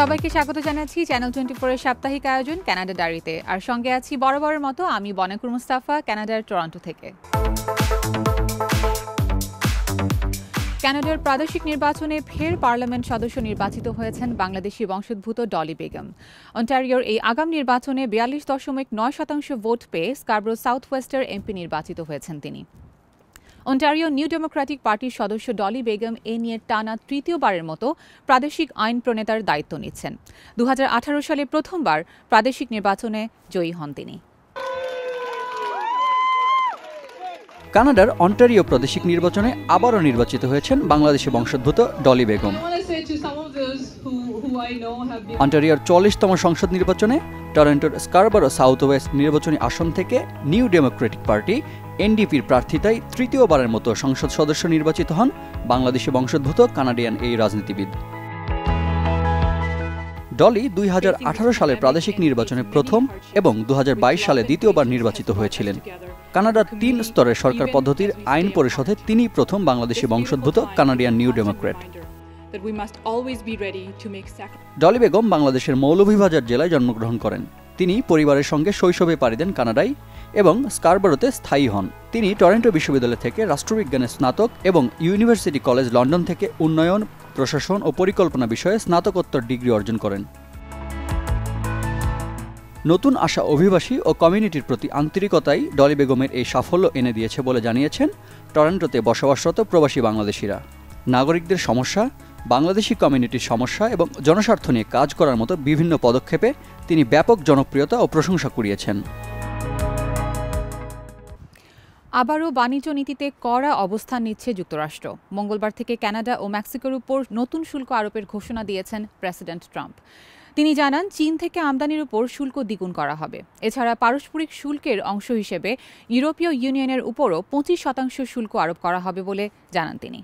সবাইকে স্বাগত জানাচ্ছি চ্যানেল 24 এর সাপ্তাহিক আয়োজন কানাডা ডায়েরিতে। আর সঙ্গে আছি বরাবরের মতো আমি বনাকুর মুস্তাফা, কানাডার টরন্টো থেকে। কানাডার প্রাদেশিক নির্বাচনে ফের পার্লামেন্ট সদস্য নির্বাচিত হয়েছেন বাংলাদেশি বংশোদ্ভূত ডলি বেগম। অন্টারিওর এই আগাম নির্বাচনে 42.9% ভোট পেয়ে স্কারব্রো সাউথ ওয়েস্টের এমপি নির্বাচিত হয়েছেন তিনি। অন্টারিও নিউ ডেমোক্রেটিক পার্টির সদস্য ডলি বেগম এ নিয়ে টানা তৃতীয়বারের মতো প্রাদেশিক আইন প্রণেতার দায়িত্ব নিচ্ছেন। 2018 সালে প্রথমবার প্রাদেশিক নির্বাচনে জয়ী হন তিনি। কানাডার অন্টারিও প্রাদেশিক নির্বাচনে আবারও নির্বাচিত হয়েছেন বাংলাদেশি বংশোদ্ভূত ডলি বেগম। অন্টারিওর 40তম সংসদ নির্বাচনে টরন্টোর স্কারবরো সাউথ ওয়েস্ট নির্বাচনী আসন থেকে নিউ ডেমোক্রেটিক পার্টি এনডিপির প্রার্থিতায় তৃতীয়বারের মতো সংসদ সদস্য নির্বাচিত হন বাংলাদেশি বংশোদ্ভূত কানাডিয়ান এই রাজনীতিবিদ। ডলি 2018 সালের প্রাদেশিক নির্বাচনে প্রথম এবং 2022 সালে দ্বিতীয়বার নির্বাচিত হয়েছিলেন। কানাডার 3 স্তরের সরকার পদ্ধতির আইন পরিষদে তিনি প্রথম বাংলাদেশি বংশোদ্ভূত Canadian new Democrat. Dolly Begum বাংলাদেশের মৌলভীবাজার জেলায় জন্মগ্রহণ করেন। তিনি পরিবারের সঙ্গে শৈশবে পাড়ি দেন কানাডায় এবং স্কারবরোতে স্থায়ী হন। তিনি টরন্টো বিশ্ববিদ্যালয় থেকে রাষ্ট্রবিজ্ঞানের স্নাতক এবং ইউনিভার্সিটি কলেজ লন্ডন থেকে উন্নয়ন, প্রশাসন ও পরিকল্পনা বিষয়ে স্নাতকোত্তর ডিগ্রি অর্জন করেন। নতুন আসা অভিবাসী ও কমিউনিটির প্রতি আন্তরিকতাই ডলি বেগমের এই সাফল্য এনে দিয়েছে বলে জানিয়েছেন টরন্টোতে বসবাসরত প্রবাসী বাংলাদেশিরা। নাগরিকদের সমস্যা, বাংলাদেশি কমিউনিটির সমস্যা এবং জনস্বার্থ নিয়ে কাজ করার মতো বিভিন্ন পদক্ষেপে তিনি ব্যাপক জনপ্রিয়তা ও প্রশংসা কুড়িয়েছেন। আবারও বাণিজ্য নীতিতে কড়া অবস্থান নিচ্ছে যুক্তরাষ্ট্র। মঙ্গলবার থেকে কানাডা ও মেক্সিকোর উপর নতুন শুল্ক আরোপের ঘোষণা দিয়েছেন প্রেসিডেন্ট ট্রাম্প। তিনি জানান, চীন থেকে আমদানির উপর শুল্ক দ্বিগুণ করা হবে। এছাড়া পারস্পরিক শুল্কের অংশ হিসেবে ইউরোপীয় ইউনিয়নের উপরও 25% শুল্ক আরোপ করা হবে বলে জানান তিনি।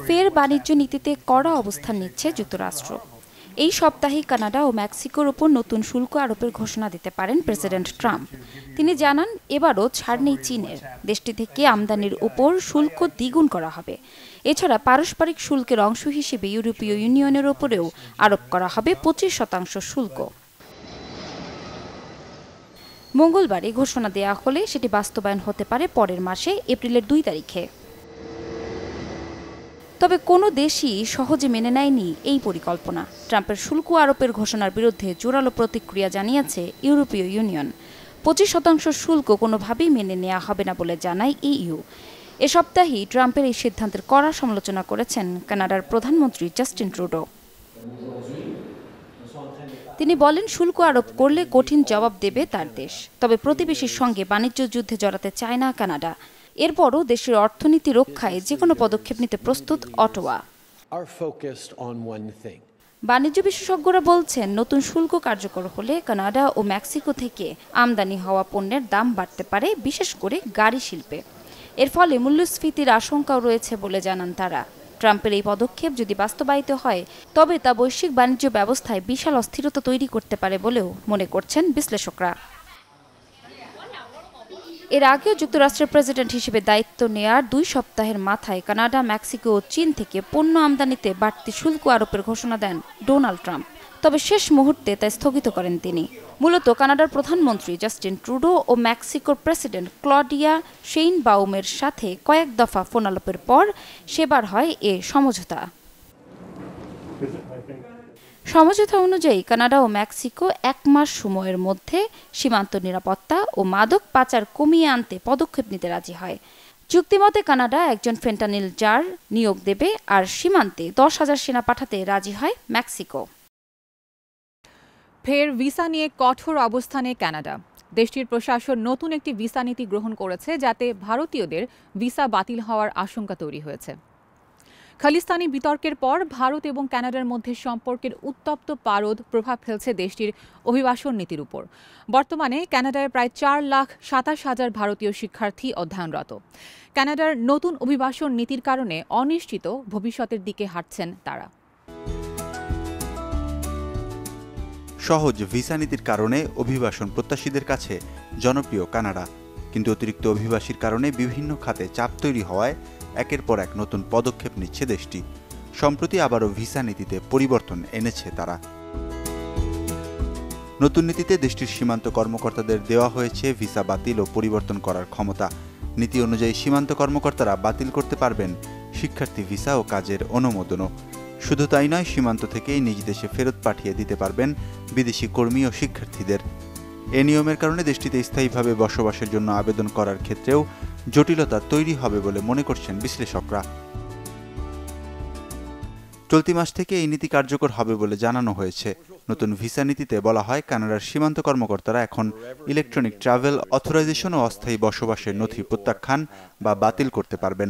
ফের বাণিজ্য নীতিতে কড়া অবস্থান নিচ্ছে যুক্তরাষ্ট্র। এই সপ্তাহে কানাডা ও মেক্সিকোর উপর নতুন শুল্ক আরোপের ঘোষণা দিতে পারেন প্রেসিডেন্ট ট্রাম্প। তিনি জানান, এবারও ছাড় নেই চীনের। দেশটি থেকে আমদানির উপর শুল্ক দ্বিগুণ করা হবে। এছাড়া পারস্পরিক শুল্কের অংশ হিসেবে ইউরোপীয় ইউনিয়নের উপরেও আরোপ করা হবে 25% শুল্ক। মঙ্গলবার এই ঘোষণা দেওয়া হলে সেটি বাস্তবায়ন হতে পারে পরের মাসে এপ্রিলের 2 তারিখে। তবে কোনো দেশই সহজে মেনে নেয়নি এই পরিকল্পনা। ট্রাম্পের শুল্ক আরোপের ঘোষণার বিরুদ্ধে জোরালো প্রতিক্রিয়া জানিয়েছে ইউরোপীয় ইউনিয়ন। 25% শুল্ক কোনোভাবেই মেনে নেওয়া হবে না বলে জানায় ইইউ। এ সপ্তাহেই ট্রাম্পের এই সিদ্ধান্তের কড়া সমালোচনা করেছেন কানাডার প্রধানমন্ত্রী জাস্টিন ট্রুডো। তিনি বলেন, শুল্ক আরোপ করলে কঠিন জবাব দেবে তার দেশ। তবে প্রতিবেশীর সঙ্গে বাণিজ্য যুদ্ধে জড়াতে চায় না কানাডা। এরপরও দেশের অর্থনীতি রক্ষায় যে কোনো পদক্ষেপ নিতে প্রস্তুত অটোয়া। বাণিজ্য বিশেষজ্ঞরা বলছেন, নতুন শুল্ক কার্যকর হলে কানাডা ও মেক্সিকো থেকে আমদানি হওয়া পণ্যের দাম বাড়তে পারে, বিশেষ করে গাড়ি শিল্পে। এর ফলে মূল্যস্ফীতির আশঙ্কাও রয়েছে বলে জানান তারা। ট্রাম্পের এই পদক্ষেপ যদি বাস্তবায়িত হয়, তবে তা বৈশ্বিক বাণিজ্য ব্যবস্থায় বিশাল অস্থিরতা তৈরি করতে পারে বলেও মনে করছেন বিশ্লেষকরা। এর আগেও যুক্তরাষ্ট্রের প্রেসিডেন্ট হিসেবে দায়িত্ব নেয়ার 2 সপ্তাহের মাথায় কানাডা, মেক্সিকো ও চীন থেকে পণ্য আমদানিতে বাড়তি শুল্ক আরোপের ঘোষণা দেন ডোনাল্ড ট্রাম্প। তবে শেষ মুহূর্তে তা স্থগিত করেন তিনি। মূলত কানাডার প্রধানমন্ত্রী জাস্টিন ট্রুডো ও মেক্সিকোর প্রেসিডেন্ট ক্লডিয়া শেইনবাউমের সাথে কয়েক দফা ফোনালাপের পর সেবার হয় এ সমঝোতা। সমঝোতা অনুযায়ী কানাডা ও মেক্সিকো 1 মাস সময়ের মধ্যে সীমান্ত নিরাপত্তা ও মাদক পাচার কমিয়ে আনতে পদক্ষেপ নিতে রাজি হয়। চুক্তিমতে কানাডা একজন ফেন্টানিল জার নিয়োগ দেবে আর সীমান্তে 10,000 সেনা পাঠাতে রাজি হয় মেক্সিকো। ফের ভিসা নিয়ে কঠোর অবস্থানে কানাডা। দেশটির প্রশাসন নতুন একটি ভিসা নীতি গ্রহণ করেছে, যাতে ভারতীয়দের ভিসা বাতিল হওয়ার আশঙ্কা তৈরি হয়েছে। খালিস্তানি বিতর্কের পর ভারত এবং কানাডার মধ্যে সম্পর্কের উত্তপ্ত পারদ প্রভাব ফেলছে দেশটির অভিবাসন নীতির উপর। বর্তমানে কানাডায় প্রায় 4,27,000 ভারতীয় শিক্ষার্থী অধ্যয়নরত। কানাডার নতুন অভিবাসন নীতির কারণে অনিশ্চিত ভবিষ্যতের দিকে হাঁটছেন তারা। সহজ ভিসা নীতির কারণে অভিবাসন প্রত্যাশীদের কাছে জনপ্রিয় কানাডা, কিন্তু অতিরিক্ত অভিবাসীর কারণে বিভিন্ন খাতে চাপ তৈরি হওয়ায় একের পর এক নতুন পদক্ষেপ নিচ্ছে দেশটি। সম্প্রতি আবারও ভিসা নীতিতে পরিবর্তন এনেছে তারা। নতুন নীতিতে দেশটির সীমান্ত কর্মকর্তাদের দেওয়া হয়েছে ভিসা বাতিল ও পরিবর্তন করার ক্ষমতা। নীতি অনুযায়ী সীমান্ত কর্মকর্তারা বাতিল করতে পারবেন শিক্ষার্থী ভিসা ও কাজের অনুমোদনও। শুধু তাই নয়, সীমান্ত থেকেই নিজ দেশে ফেরত পাঠিয়ে দিতে পারবেন বিদেশি কর্মী ও শিক্ষার্থীদের। এ নিয়মের কারণে দেশটিতে স্থায়ীভাবে বসবাসের জন্য আবেদন করার ক্ষেত্রেও জটিলতা তৈরি হবে বলে মনে করছেন বিশ্লেষকরা। চলতি মাস থেকে এই নীতি কার্যকর হবে বলে জানানো হয়েছে। নতুন ভিসা নীতিতে বলা হয়, কানাডার সীমান্ত কর্মকর্তারা এখন ইলেকট্রনিক ট্রাভেল অথরাইজেশন ও অস্থায়ী বসবাসের নথি প্রত্যাখ্যান বা বাতিল করতে পারবেন।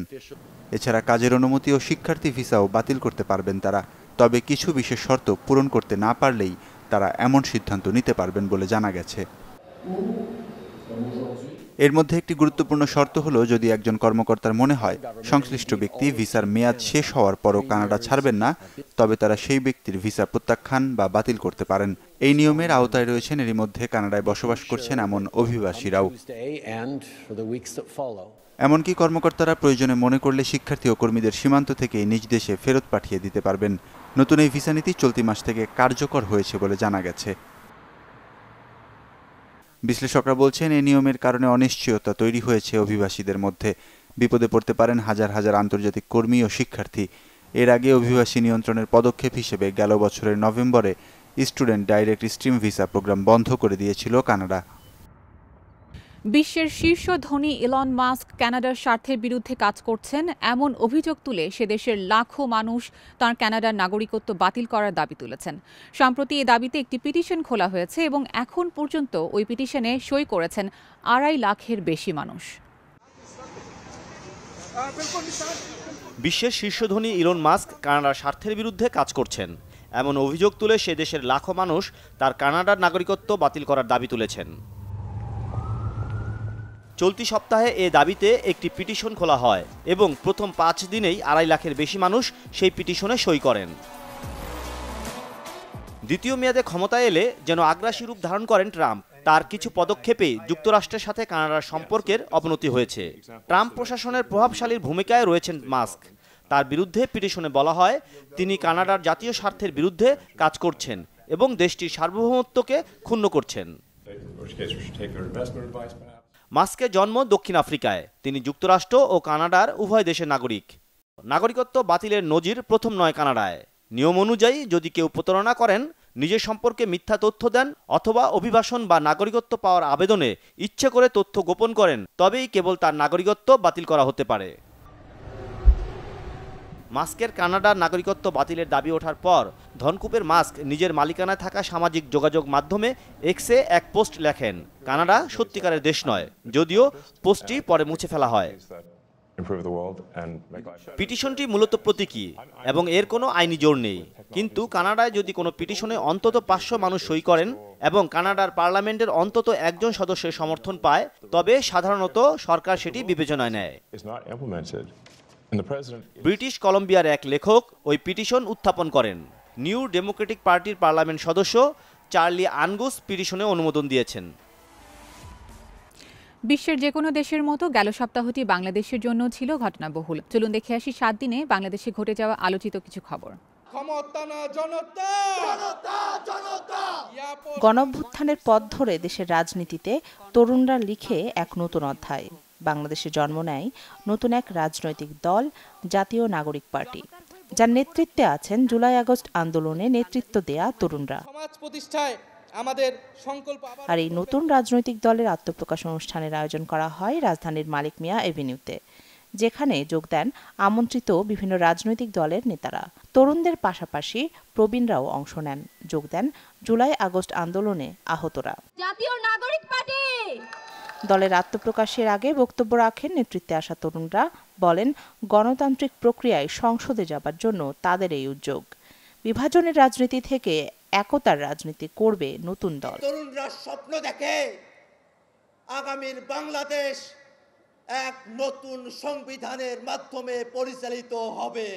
এছাড়া কাজের অনুমতি ও শিক্ষার্থী ভিসাও বাতিল করতে পারবেন তারা। তবে কিছু বিশেষ শর্ত পূরণ করতে না পারলেই তারা এমন সিদ্ধান্ত নিতে পারবেন বলে জানা গেছে। এর মধ্যে একটি গুরুত্বপূর্ণ শর্ত হলো, যদি একজন কর্মকর্তার মনে হয় সংশ্লিষ্ট ব্যক্তি ভিসার মেয়াদ শেষ হওয়ার পরও কানাডা ছাড়বেন না, তবে তারা সেই ব্যক্তির ভিসা প্রত্যাখ্যান বা বাতিল করতে পারেন। এই নিয়মের আওতায় রয়েছেন এরই মধ্যে কানাডায় বসবাস করছেন এমন অভিবাসীরাও। এমনকি কর্মকর্তারা প্রয়োজনে মনে করলে শিক্ষার্থী ও কর্মীদের সীমান্ত থেকে নিজ দেশে ফেরত পাঠিয়ে দিতে পারবেন। নতুন এই ভিসা নীতি চলতি মাস থেকে কার্যকর হয়েছে বলে জানা গেছে। বিশ্লেষকরা বলছেন, এই নিয়মের কারণে অনিশ্চয়তা তৈরি হয়েছে অভিবাসীদের মধ্যে। বিপদে পড়তে পারেন হাজার হাজার আন্তর্জাতিক কর্মী ও শিক্ষার্থী। এর আগে অভিবাসী নিয়ন্ত্রণের পদক্ষেপ হিসেবে গেল বছরের নভেম্বরে student direct stream visa program বন্ধ করে দিয়েছিল কানাডা। বিশ্বের শীর্ষ ধনী ইলন মাস্ক কানাডার স্বার্থের বিরুদ্ধে কাজ করছেন এমন অভিযোগ তুলে সে দেশের লাখো মানুষ তার কানাডার নাগরিকত্ব বাতিল করার দাবি তুলেছেন। সম্প্রতি এ দাবিতে একটি পিটিশন খোলা হয়েছে এবং এখন পর্যন্ত ওই পিটিশনে সই করেছেন 2.5 লাখের বেশি মানুষ। বিশ্বের শীর্ষ ধনী ইলন মাস্ক কানাডার স্বার্থের বিরুদ্ধে কাজ করছেন এমন অভিযোগ তুলে সে দেশের লাখো মানুষ তার কানাডার নাগরিকত্ব বাতিল করার দাবি তুলেছেন। চলতি সপ্তাহে এ দাবিতে একটি পিটিশন খোলা হয় এবং প্রথম 5 দিনেই 2.5 লাখের বেশি মানুষ সেই পিটিশনে সই করেন। দ্বিতীয় মেয়াদে ক্ষমতায় এলে যেন আগ্রাসী রূপ ধারণ করেন ট্রাম্প, তার কিছু পদক্ষেপে যুক্তরাষ্ট্রের সাথে কানাডার সম্পর্কের অবনতি হয়েছে। ট্রাম্প প্রশাসনের প্রভাবশালীর ভূমিকায় রয়েছেন মাস্ক। তার বিরুদ্ধে পিটিশনে বলা হয়, তিনি কানাডার জাতীয় স্বার্থের বিরুদ্ধে কাজ করছেন এবং দেশটির সার্বভৌমত্বকে ক্ষুণ্ণ করছেন। মাস্কের জন্ম দক্ষিণ আফ্রিকায়। তিনি যুক্তরাষ্ট্র ও কানাডার উভয় দেশের নাগরিক। নাগরিকত্ব বাতিলের নজির প্রথম নয় কানাডায়। নিয়ম অনুযায়ী যদি কেউ প্রতারণা করেন, নিজের সম্পর্কে মিথ্যা তথ্য দেন অথবা অভিবাসন বা নাগরিকত্ব পাওয়ার আবেদনে ইচ্ছে করে তথ্য গোপন করেন, তবেই কেবল তার নাগরিকত্ব বাতিল করা হতে পারে। মাস্কের কানাডার নাগরিকত্ব বাতিলের দাবি ওঠার পর ধনকুবের মাস্ক নিজের মালিকানায় থাকা সামাজিক যোগাযোগ মাধ্যমে এক্সে এক পোস্ট লেখেন, কানাডা সত্যিকারের দেশ নয়, যদিও পোস্টটি পরে মুছে ফেলা হয়। পিটিশনটি মূলত প্রতীকী এবং এর কোনো আইনি জোর নেই, কিন্তু কানাডায় যদি কোনো পিটিশনে অন্তত 500 মানুষ সই করেন এবং কানাডার পার্লামেন্টের অন্তত একজন সদস্যের সমর্থন পায়, তবে সাধারণত সরকার সেটি বিবেচনায় নেয়। ব্রিটিশ কলম্বিয়ার এক লেখক ওই পিটিশন উত্থাপন করেন। নিউ ডেমোক্রেটিক পার্টির পার্লামেন্ট সদস্য চার্লি আনগুস পিটিশনে অনুমোদন দিয়েছেন। বিশ্বের যে কোনো দেশের মতো গেল সপ্তাহটি বাংলাদেশের জন্য ছিল ঘটনাবহুল। চলুন দেখে আসি 7 দিনে বাংলাদেশে ঘটে যাওয়া আলোচিত কিছু খবর। গণঅভ্যুত্থানের পথ ধরে দেশের রাজনীতিতে তরুণরা লিখে এক নতুন অধ্যায়। বাংলাদেশে জন্ম নেয় নতুন এক রাজনৈতিক দল, জাতীয় নাগরিক পার্টি, যার নেতৃত্বে আছেন জুলাই আগস্ট আন্দোলনে নেতৃত্ব দেয়া তরুণরা। আর এই নতুন রাজনৈতিক দলের আত্মপ্রকাশ অনুষ্ঠানের আয়োজন করা হয় রাজধানীর মালিক মিয়া এভিনিউতে, যেখানে যোগ দেন আমন্ত্রিত বিভিন্ন রাজনৈতিক দলের নেতারা। তরুণদের পাশাপাশি প্রবীণরাও অংশ নেন, যোগ দেন জুলাই আগস্ট আন্দোলনে আহতরা। জাতীয় নাগরিক পার্টি দলের আত্মপ্রকাশের আগে বক্তব্য রাখেন নেতৃত্বে আসা তরুণরা। বলেন, গণতান্ত্রিক প্রক্রিয়ায় সংসদে যাবার জন্য তাদের এই উদ্যোগ। বিভাজনের রাজনীতি থেকে একতার রাজনীতি করবে নতুন দল। তরুণরা স্বপ্ন দেখে আগামীর বাংলাদেশ এক নতুন সংবিধানের মাধ্যমে পরিচালিত হবে।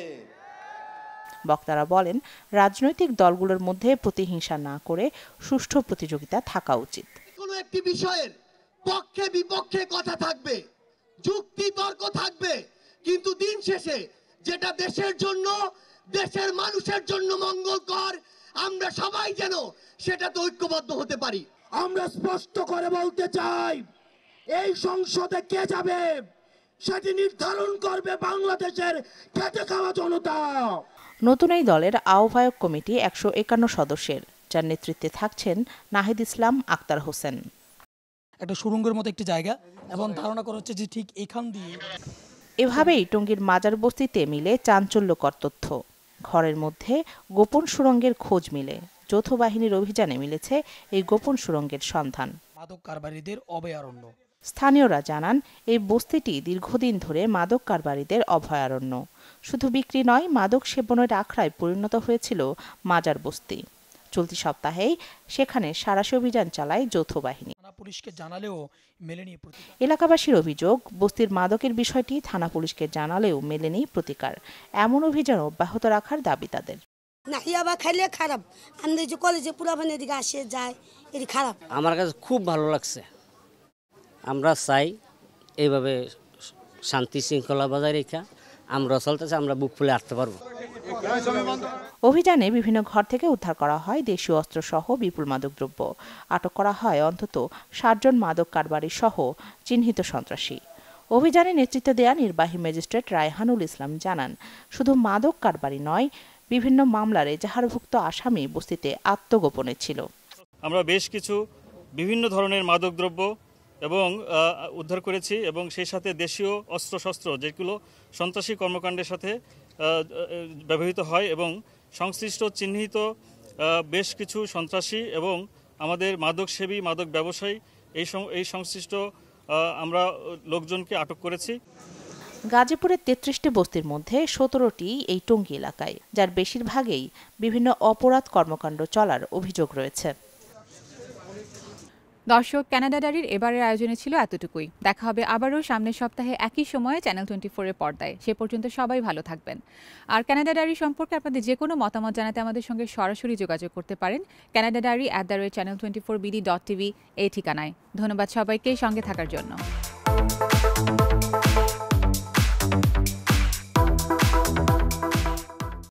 বক্তারা বলেন, রাজনৈতিক দলগুলোর মধ্যে প্রতিহিংসা না করে সুষ্ঠু প্রতিযোগিতা থাকা উচিত। কোনো একটি বিষয়ের পক্ষে বিপক্ষে কথা থাকবে, যুক্তি তর্ক থাকবে, কিন্তু দিন শেষে যেটা দেশের জন্য, দেশের মানুষের জন্য মঙ্গলকর, আমরা সবাই যেন সেটাতে ঐক্যবদ্ধ হতে পারি। আমরা স্পষ্ট করে বলতে চাই, এই সংসদে কে যাবে সেটি নির্ধারণ করবে বাংলাদেশের খেটে খাওয়া জনতা। নতুন এই দলের আহ্বায়ক কমিটি 151 সদস্যের, যার নেতৃত্বে থাকছেন নাহিদ ইসলাম, আক্তার হোসেন। একটা সুড়ঙ্গের মতো একটি জায়গা এবং ধারণা করা হচ্ছে যে ঠিক এখান দিয়ে এভাবেই টঙ্গীর মাজার বস্তিতে মিলে চাঞ্চল্যকর তথ্য। ঘরের মধ্যে গোপন সুড়ঙ্গের খোঁজ মিলে। যৌথ বাহিনীর অভিযানে মিলেছে এই গোপন সুড়ঙ্গের সন্ধান। মাদক কারবারিদের অভয়ারণ্য। স্থানীয়রা জানান, এই বস্তিটি দীর্ঘদিন ধরে মাদক কারবারিদের অভয়ারণ্য। শুধু বিক্রি নয়, মাদক সেবনের আখড়ায় পরিণত হয়েছিল মাজার বস্তি। চলতি সপ্তাহেই সেখানে সাঁড়াশি অভিযান চালায় যৌথ বাহিনী। পুলিশকে জানালেও মেলেনি। এলাকাবাসীর অভিযোগ, বস্তির মাদকের বিষয়টি থানা পুলিশকে জানালেও মেলেনি প্রতিকার। এমন অভিযান অব্যাহত রাখার দাবি তাদের। নাহিয়াবা খাইলে খারাপ, আমাদের যে কলেজে পুরাবানের দিকে আসে যায়, এটি খারাপ। আমার কাছে খুব ভালো লাগছে। আমরা চাই এইভাবে শান্তি শৃঙ্খলা বজায় রেখে আমরা চলতেছে, আমরা বুক ফুলে আসতে পারবো। অভিযানে বিভিন্ন ঘর থেকে উদ্ধার করা হয় দেশীয় অস্ত্রসহ বিপুল মাদকদ্রব্য। আটক করা হয় অন্তত 60 জন মাদক কারবারি সহ চিহ্নিত সন্ত্রাসী। অভিযানে নেতৃত্ব দেয়া নির্বাহী ম্যাজিস্ট্রেট রায়হানুল ইসলাম জানান, শুধু মাদক কারবারি নয়, বিভিন্ন মামলার এজাহারভুক্ত আসামি বস্তিতে আত্মগোপনে ছিল। আমরা বেশ কিছু বিভিন্ন ধরনের মাদকদ্রব্য এবং উদ্ধার করেছি এবং সেই সাথে দেশীয় অস্ত্রশস্ত্র যেগুলো সন্ত্রাসী কর্মকাণ্ডের সাথে ব্যবহৃত হয় এবং সংশ্লিষ্ট চিহ্নিত বেশ কিছু সন্ত্রাসী এবং আমাদের মাদকসেবী, মাদক ব্যবসায়ী এই সংশ্লিষ্ট আমরা লোকজনকে আটক করেছি। গাজীপুরের 33টি বস্তির মধ্যে 17টি এই টঙ্গী এলাকায়, যার বেশিরভাগেই বিভিন্ন অপরাধ কর্মকাণ্ড চলার অভিযোগ রয়েছে। দর্শক, কানাডা ডায়েরির এবারের আয়োজনে ছিল এতটুকুই। দেখা হবে আবারও সামনের সপ্তাহে একই সময়ে চ্যানেল 24-এর পর্দায়। সে পর্যন্ত সবাই ভালো থাকবেন। আর কানাডা ডায়েরি সম্পর্কে আপনাদের যে কোনো মতামত জানাতে আমাদের সঙ্গে সরাসরি যোগাযোগ করতে পারেন canadadiary@channel24bd.tv এই ঠিকানায়। ধন্যবাদ সবাইকে সঙ্গে থাকার জন্য।